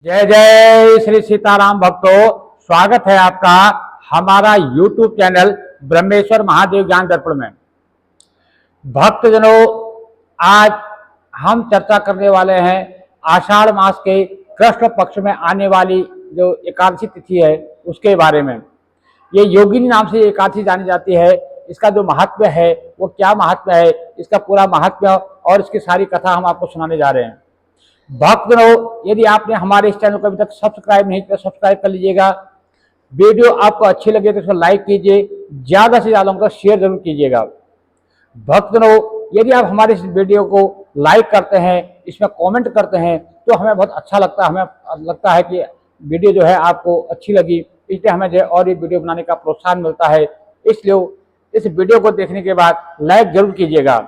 जय जय श्री सीताराम भक्तों, स्वागत है आपका हमारा YouTube चैनल ब्रह्मेश्वर महादेव ज्ञान दर्पण में। भक्तजनों, आज हम चर्चा करने वाले हैं आषाढ़ मास के कृष्ण पक्ष में आने वाली जो एकादशी तिथि है उसके बारे में। ये योगिनी नाम से एकादशी जानी जाती है। इसका जो महत्व है वो क्या महत्व है, इसका पूरा महत्व और इसकी सारी कथा हम आपको सुनाने जा रहे हैं। भक्तों, यदि आपने हमारे इस चैनल को अभी तक सब्सक्राइब नहीं किया, सब्सक्राइब कर लीजिएगा। वीडियो आपको अच्छी लगे तो इसको लाइक कीजिए, ज़्यादा से ज़्यादा उनको शेयर जरूर कीजिएगा। भक्तों, यदि आप हमारे इस वीडियो को लाइक करते हैं, इसमें कमेंट करते हैं तो हमें बहुत अच्छा लगता है। हमें लगता है कि वीडियो जो है आपको अच्छी लगी, इसलिए हमें जो है और ये वीडियो बनाने का प्रोत्साहन मिलता है। इसलिए इस वीडियो को देखने के बाद लाइक जरूर कीजिएगा।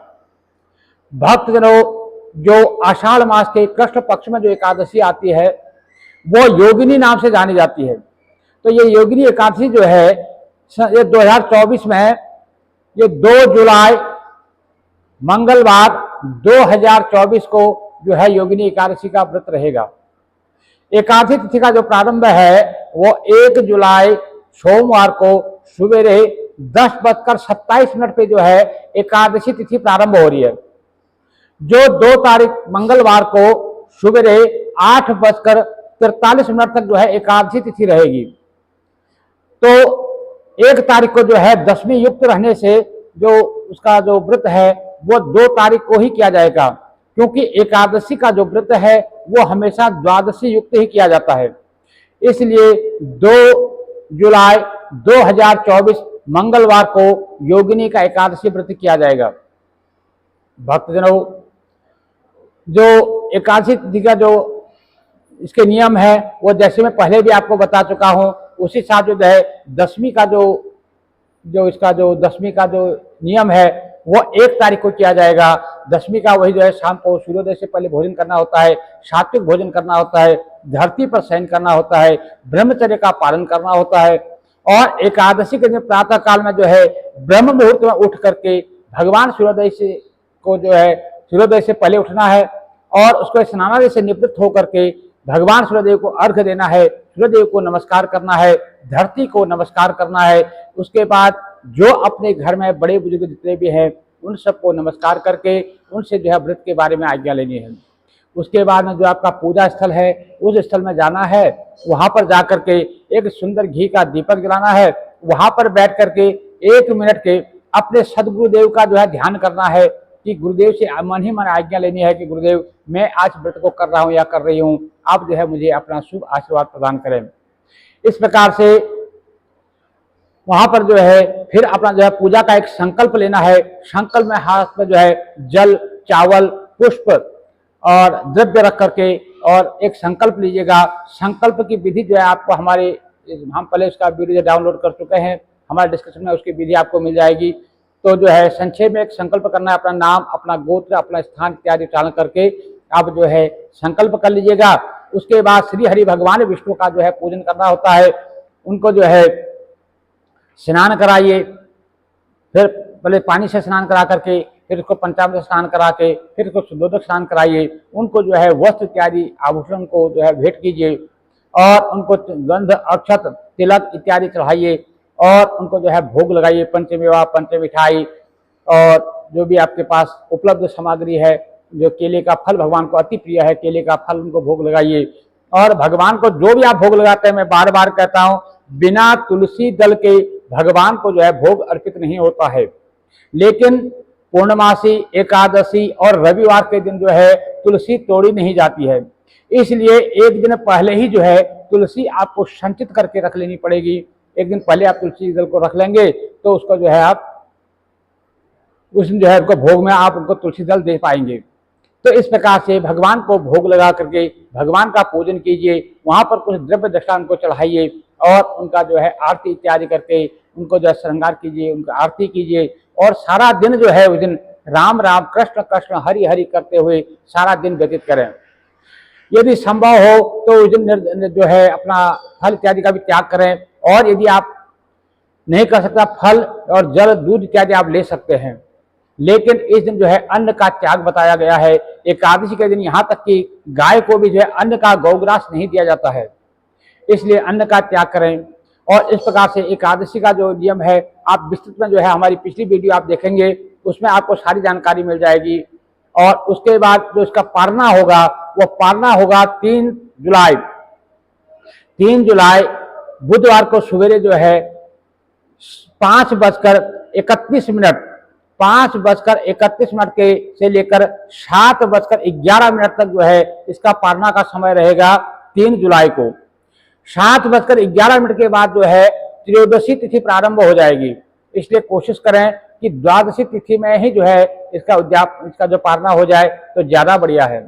भक्तजनों, जो आषाढ़ मास के कृष्ण पक्ष में जो एकादशी आती है वो योगिनी नाम से जानी जाती है। तो ये योगिनी एकादशी जो है ये 2024 में है। ये 2 जुलाई मंगलवार 2024 को जो है योगिनी एकादशी का व्रत रहेगा। एकादशी तिथि का जो प्रारंभ है वो 1 जुलाई सोमवार को सवेरे 10:27 पे जो है एकादशी तिथि प्रारंभ हो रही है। जो 2 तारीख मंगलवार को सवेरे 8:43 तक जो है एकादशी तिथि रहेगी। तो 1 तारीख को जो है दशमी युक्त रहने से जो उसका जो व्रत है वो 2 तारीख को ही किया जाएगा, क्योंकि एकादशी का जो व्रत है वो हमेशा द्वादशी युक्त ही किया जाता है। इसलिए 2 जुलाई 2024 मंगलवार को योगिनी का एकादशी व्रत किया जाएगा। भक्तजनों, जो एकादशी तिथि का जो इसके नियम है वो जैसे मैं पहले भी आपको बता चुका हूँ, उसी हिसाब से जो है दशमी का जो दशमी का जो नियम है वो 1 तारीख को किया जाएगा। दशमी का वही जो है शाम को सूर्योदय से पहले भोजन करना होता है, सात्विक भोजन करना होता है, धरती पर शयन करना होता है, ब्रह्मचर्य का पालन करना होता है। और एकादशी के दिन प्रातः काल में जो है ब्रह्म मुहूर्त में उठ करके भगवान सूर्योदय से पहले उठना है और उसको स्नानादि से निवृत्त होकर के भगवान सूर्यदेव को अर्घ्य देना है, सूर्यदेव को नमस्कार करना है, धरती को नमस्कार करना है। उसके बाद जो अपने घर में बड़े बुजुर्ग जितने भी हैं उन सबको नमस्कार करके उनसे जो है व्रत के बारे में आज्ञा लेनी है। उसके बाद में जो आपका पूजा स्थल है उस स्थल में जाना है, वहां पर जा करके एक सुंदर घी का दीपक जलाना है। वहां पर बैठ करके 1 मिनट के अपने सदगुरुदेव का जो है ध्यान करना है कि गुरुदेव से मन ही मन आज्ञा लेनी है कि गुरुदेव मैं आज व्रत को कर रहा हूँ या कर रही हूँ, आप जो है मुझे अपना शुभ आशीर्वाद प्रदान करें। इस प्रकार से वहां पर जो है फिर अपना जो है पूजा का एक संकल्प लेना है। संकल्प में हाथ में जो है जल, चावल, पुष्प और द्रव्य रख करके और एक संकल्प लीजिएगा। संकल्प की विधि जो है आपको हम पहले उसका वीडियो डाउनलोड कर चुके हैं, हमारे डिस्क्रिप्शन में उसकी विधि आपको मिल जाएगी। तो जो है संक्षेप में एक संकल्प करना है, अपना नाम, अपना गोत्र, अपना स्थान इत्यादि उच्चारण करके आप जो है संकल्प कर लीजिएगा। उसके बाद श्री हरि भगवान विष्णु का जो है पूजन करना होता है। उनको जो है स्नान कराइए, फिर पहले पानी से स्नान करा करके फिर उसको पंचामृत स्नान करा के फिर उसको शुद्धोदक स्नान कराइए। उनको जो है वस्त्र इत्यादि आभूषण को जो है भेंट कीजिए और उनको गंध, अक्षत, तिलक इत्यादि चढ़ाइए और उनको जो है भोग लगाइए, पंचमेवा, पंच मिठाई और जो भी आपके पास उपलब्ध सामग्री है। जो केले का फल भगवान को अति प्रिय है, केले का फल उनको भोग लगाइए। और भगवान को जो भी आप भोग लगाते हैं, मैं बार बार कहता हूँ, बिना तुलसी दल के भगवान को जो है भोग अर्पित नहीं होता है। लेकिन पूर्णमासी, एकादशी और रविवार के दिन जो है तुलसी तोड़ी नहीं जाती है। इसलिए एक दिन पहले ही जो है तुलसी आपको संचित करके रख लेनी पड़ेगी। एक दिन पहले आप तुलसी दल को रख लेंगे तो उसको जो है आप उस दिन जो है उनको भोग में आप उनको तुलसी दल दे पाएंगे। तो इस प्रकार से भगवान को भोग लगा करके भगवान का पूजन कीजिए। वहां पर कुछ द्रव्य दक्षिणा उनको चढ़ाइए और उनका जो है आरती इत्यादि करके उनको जो है श्रृंगार कीजिए, उनका आरती कीजिए। और सारा दिन जो है उस दिन राम राम, कृष्ण कृष्ण, हरि हरि करते हुए सारा दिन व्यतीत करें। यदि संभव हो तो उस दिन जो है अपना फल इत्यादि का भी त्याग करें। और यदि आप नहीं कर सकता, फल और जल, दूध इत्यादि आप ले सकते हैं। लेकिन इस दिन जो है अन्न का त्याग बताया गया है। एकादशी के दिन यहाँ तक कि गाय को भी जो है अन्न का गौग्रास नहीं दिया जाता है, इसलिए अन्न का त्याग करें। और इस प्रकार से एकादशी का जो नियम है आप विस्तृत में जो है हमारी पिछली वीडियो आप देखेंगे, उसमें आपको सारी जानकारी मिल जाएगी। और उसके बाद जो इसका पारना होगा वो पारना होगा 3 जुलाई। 3 जुलाई बुधवार को सवेरे जो है 5:31 के से लेकर 7:11 तक जो है इसका पारना का समय रहेगा 3 जुलाई को। 7:11 के बाद जो है त्रयोदशी तिथि प्रारंभ हो जाएगी, इसलिए कोशिश करें कि द्वादशी तिथि में ही जो है इसका जो पारना हो जाए तो ज्यादा बढ़िया है।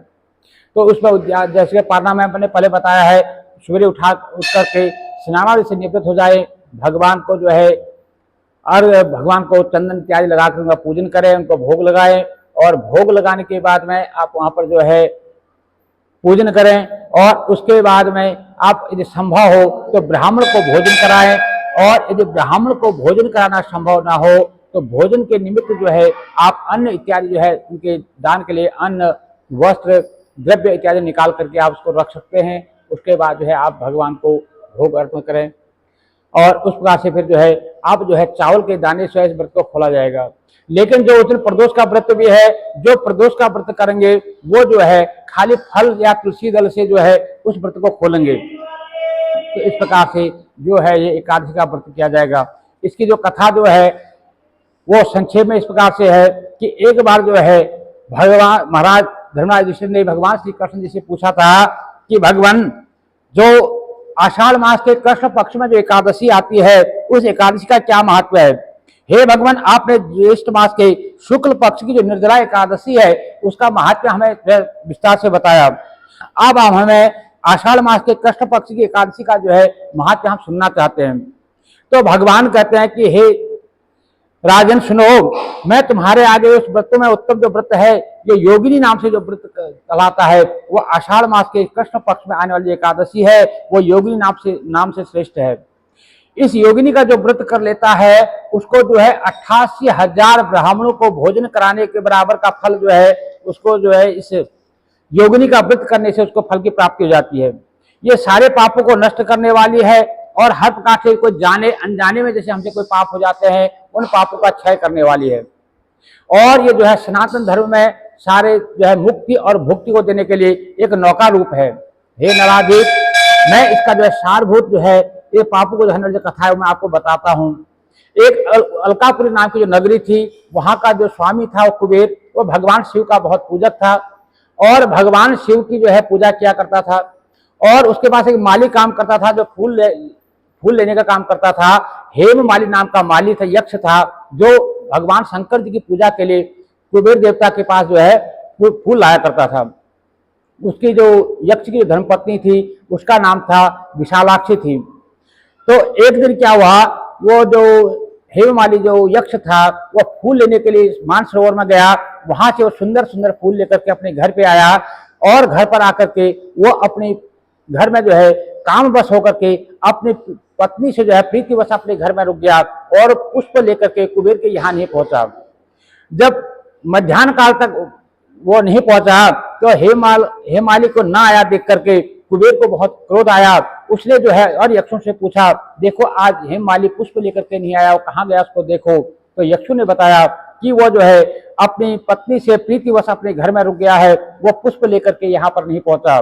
तो उसमें जैसे पारना में मैंने पहले बताया है, सवेरे उठ करके स्नानादि से निवृत्त हो जाए, भगवान को जो है और भगवान को चंदन इत्यादि लगा कर उनका पूजन करें, उनको भोग लगाएं। और भोग लगाने के बाद में आप वहाँ पर जो है पूजन करें। और उसके बाद में आप यदि संभव हो तो ब्राह्मण को भोजन कराएं, और यदि ब्राह्मण को भोजन कराना संभव ना हो तो भोजन के निमित्त जो है आप अन्न इत्यादि जो है उनके दान के लिए अन्न, वस्त्र, द्रव्य इत्यादि निकाल करके आप उसको रख सकते हैं। उसके बाद जो है आप भगवान को भोग अर्पण करें, और उस प्रकार से फिर जो है आप जो है चावल के दाने से इस व्रत को खोला जाएगा। लेकिन जो उस दिन प्रदोष का व्रत भी है, जो प्रदोष का व्रत करेंगे वो जो है खाली फल या तुलसी दल से जो है उस व्रत को खोलेंगे। तो इस प्रकार से जो है ये एकादशी का व्रत किया जाएगा। इसकी जो कथा जो है वो संक्षेप में इस प्रकार से है कि एक बार जो है भगवान महाराज धर्मराज युधिष्ठिर ने भगवान श्री कृष्ण जी से पूछा था कि भगवान, जो आषाढ़ मास के कृष्ण पक्ष में जो एकादशी आती है उस एकादशी का क्या महत्व है? हे भगवान, आपने ज्येष्ठ मास के शुक्ल पक्ष की जो निर्जला एकादशी है उसका महत्व हमें विस्तार से बताया। अब हम हमें आषाढ़ मास के कृष्ण पक्ष की एकादशी का जो है महत्व हम सुनना चाहते हैं। तो भगवान कहते हैं कि हे राजन सुनो, मैं तुम्हारे आगे उस व्रतों में उत्तम जो व्रत है, ये योगिनी नाम से जो व्रत कहलाता है, वो आषाढ़ मास के कृष्ण पक्ष में आने वाली एकादशी है, वो योगिनी नाम से श्रेष्ठ है। इस योगिनी का जो व्रत कर लेता है उसको जो है 88,000 ब्राह्मणों को भोजन कराने के बराबर का फल जो है उसको जो है इस योगिनी का व्रत करने से उसको फल की प्राप्ति हो जाती है। ये सारे पापों को नष्ट करने वाली है, और हर प्रकार से कोई जाने अनजाने में जैसे हमसे कोई पाप हो जाते हैं उन पापों का क्षय करने वाली है। और ये जो है सनातन धर्म में सारे जो है मुक्ति और भुक्ति को देने के लिए एक नौका रूप है। हे नराधिप, मैं इसका जो है सारभूत जो है ये पापों को जो कथा है मैं आपको बताता हूँ। एक अलकापुरी नाम की जो नगरी थी, वहां का जो स्वामी था वो कुबेर, वो भगवान शिव का बहुत पूजक था, और भगवान शिव की जो है पूजा किया करता था। और उसके पास एक माली काम करता था जो फूल लेने का काम करता था। हेम माली नाम का माली था, यक्ष था, जो भगवान शंकर जी की पूजा के लिए कुबेर देवता के पास जो है फूल लाया करता था। उसकी जो यक्ष की धर्मपत्नी थी उसका नाम था विशालाक्षी थी। तो एक दिन क्या हुआ, वो जो हेममाली जो यक्ष था वो फूल लेने के लिए मानसरोवर में गया। वहां से वो सुंदर सुंदर फूल लेकर के अपने घर पे आया, और घर पर आकर के वो अपने घर में जो है कामवश होकर के अपनी पत्नी से जो है प्रीतिवश अपने घर में रुक गया, और पुष्प लेकर के कुबेर के यहाँ नहीं पहुंचा। जब मध्याह्न काल तक वो नहीं पहुंचा तो हेमाली को ना आया देख करके कुबेर को बहुत क्रोध आया। उसने जो है और यक्षों से पूछा, देखो आज हेममाली पुष्प लेकर के नहीं आया, वो कहाँ गया उसको देखो। तो यक्षों ने बताया कि वो जो है अपनी पत्नी से प्रीतिवश अपने घर में रुक गया है, वो पुष्प लेकर के यहाँ पर नहीं पहुंचा।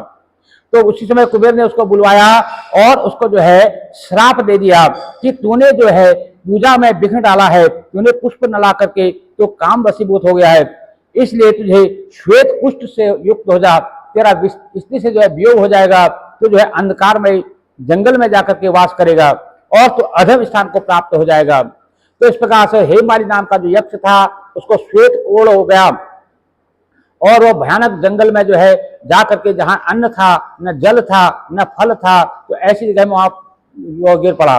तो उसी समय कुबेर ने उसको बुलवाया और उसको जो है श्राप दे दिया कि तूने जो है पूजा में विघ्न डाला है, तूने पुष्प न ला करके तो काम वशीभूत हो गया है, इसलिए तुझे श्वेत कुष्ठ से युक्त हो जा, तेरा स्त्री से जो है वियोग हो जाएगा, तो जो है अंधकार में जंगल में जाकर के वास करेगा और तो अधम स्थान को प्राप्त हो जाएगा। तो इस प्रकार से हेममाली नाम का जो यक्ष था उसको श्वेत ओढ़ हो गया, और वो भयानक जंगल में जो है जाकर के जहां अन्न था न जल था न फल था, तो ऐसी जगह में वहां वो गिर पड़ा,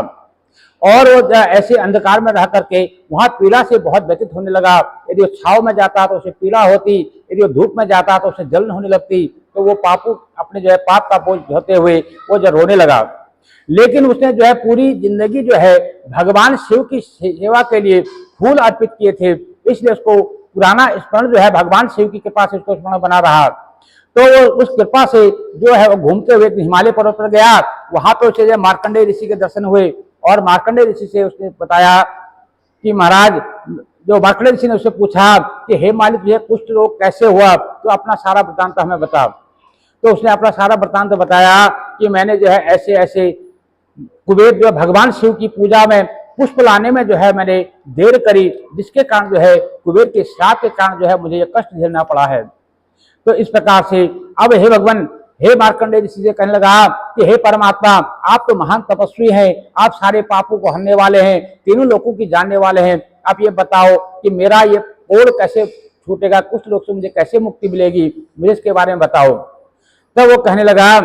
और वो ऐसे अंधकार में रह करके वहां पीड़ा से बहुत व्यतीत होने लगा। यदि वो छाव में जाता तो उसे पीड़ा होती, यदि वो धूप में जाता तो उसे जलन होने लगती। तो वो पापू अपने जो है पाप का बोझ ढोते हुए वो जो रोने लगा। लेकिन उसने जो है पूरी जिंदगी जो है भगवान शिव की सेवा के लिए फूल अर्पित किए थे, इसलिए उसको पुराना स्मरण जो है भगवान शिव की कृपा से उसको स्मरण बना रहा। तो वो उस कृपा से जो है वो घूमते हुए हिमालय पर्वत पर गया। वहां पे उसे मार्कंडेय ऋषि के दर्शन हुए और मार्कंडेय ऋषि से उसने बताया कि महाराज, जो मार्कंडेय ऋषि ने उससे पूछा कि हे मालिक, तुझे कुष्ठ रोग कैसे हुआ, तो अपना सारा वृत्तांत हमें बता। तो उसने अपना सारा वृत्तांत बताया कि मैंने जो है ऐसे ऐसे कुबेर जो भगवान शिव की पूजा में पुष्प लाने में जो है मैंने देर करी, जिसके कारण जो है कुबेर के श्राप के कारण जो है मुझे ये कष्ट झेलना पड़ा है। तो इस प्रकार से अब हे भगवान, हे मार्कंडेय ऋषि से कहने लगा कि हे परमात्मा, आप तो महान तपस्वी हैं, आप सारे पापों को हरने वाले हैं, तीनों लोगों की जानने वाले हैं। आप ये बताओ कि मेरा ये कोढ़ कैसे छूटेगा, कुछ लोग से मुझे कैसे मुक्ति मिलेगी, मुझे इसके बारे में बताओ। तब वो कहने लगा,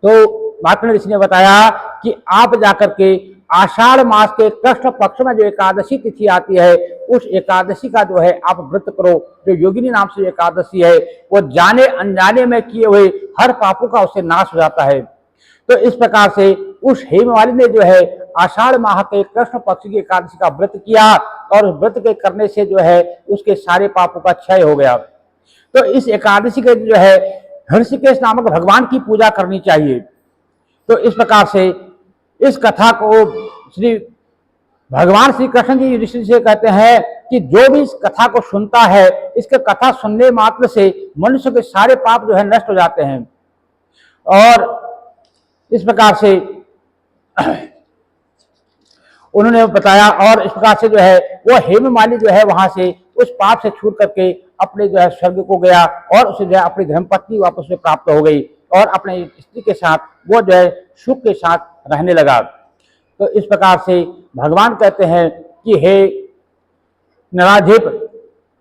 तो मार्कंडेय ऋषि ने बताया कि आप जाकर के आषाढ़ मास के कृष्ण पक्ष में जो एकादशी तिथि आती है, उस एकादशी का जो है आप व्रत करो। जो योगिनी नाम से एकादशी है, वो जाने अनजाने में किए हुए हर पापों का उससे नाश हो जाता है। तो इस प्रकार से उस हेमवाली ने जो है आषाढ़ माह के कृष्ण पक्ष की एकादशी का व्रत किया और उस व्रत के करने से जो है उसके सारे पापों का क्षय हो गया। तो इस एकादशी के जो है हृषिकेश नामक भगवान की पूजा करनी चाहिए। तो इस प्रकार से इस कथा को श्री भगवान श्री कृष्ण जी युधिष्ठिर से कहते हैं कि जो भी इस कथा को सुनता है, इसके कथा सुनने मात्र से मनुष्य के सारे पाप जो है नष्ट हो जाते हैं। और इस प्रकार से उन्होंने बताया, और इस प्रकार से जो है वो हेममालिनी जो है वहां से उस पाप से छूट करके अपने जो है स्वर्ग को गया और उसे जो है अपनी धर्मपत्नी वापस में प्राप्त हो गई और अपने स्त्री के साथ वो जो है सुख के साथ रहने लगा। तो इस प्रकार से भगवान कहते हैं कि हे नराधिप,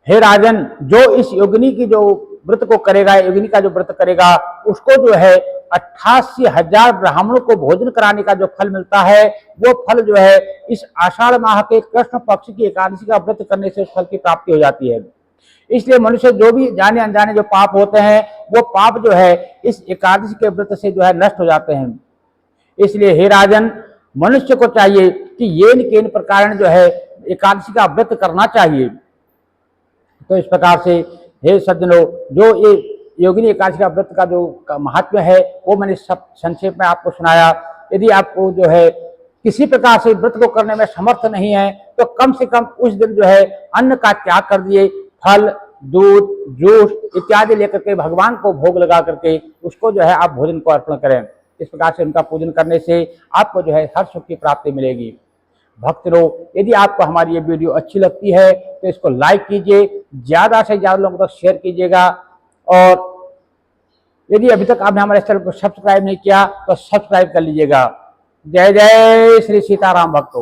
हे राजन, जो इस योगिनी की जो व्रत को करेगा, योगिनी का जो व्रत करेगा, उसको जो है 88,000 ब्राह्मणों को भोजन कराने का जो फल मिलता है, वो फल जो है इस आषाढ़ माह के कृष्ण पक्ष की एकादशी का व्रत करने से उस फल की प्राप्ति हो जाती है। इसलिए मनुष्य जो भी जाने अनजाने जो पाप होते हैं, वो पाप जो है इस एकादशी के व्रत से जो है नष्ट हो जाते हैं। इसलिए हे राजन, मनुष्य को चाहिए कि येन प्रकार जो है एकादशी का व्रत करना चाहिए। तो इस प्रकार से हे सज्जनों, जो ये योगिनी एकादशी का व्रत का जो महात्म्य है वो मैंने सब संक्षेप में आपको सुनाया। यदि आपको जो है किसी प्रकार से व्रत को करने में समर्थ नहीं है, तो कम से कम उस दिन जो है अन्न का त्याग कर दिए, फल, दूध, जूस इत्यादि लेकर के भगवान को भोग लगा करके उसको जो है आप भोजन को अर्पण करें। इस प्रकार से उनका पूजन करने से आपको जो है हर सुख की प्राप्ति मिलेगी। भक्तों, यदि आपको हमारी ये वीडियो अच्छी लगती है तो इसको लाइक कीजिए, ज़्यादा से ज़्यादा लोगों तक शेयर कीजिएगा, और यदि अभी तक आपने हमारे चैनल को सब्सक्राइब नहीं किया तो सब्सक्राइब कर लीजिएगा। जय जय श्री सीताराम भक्तों।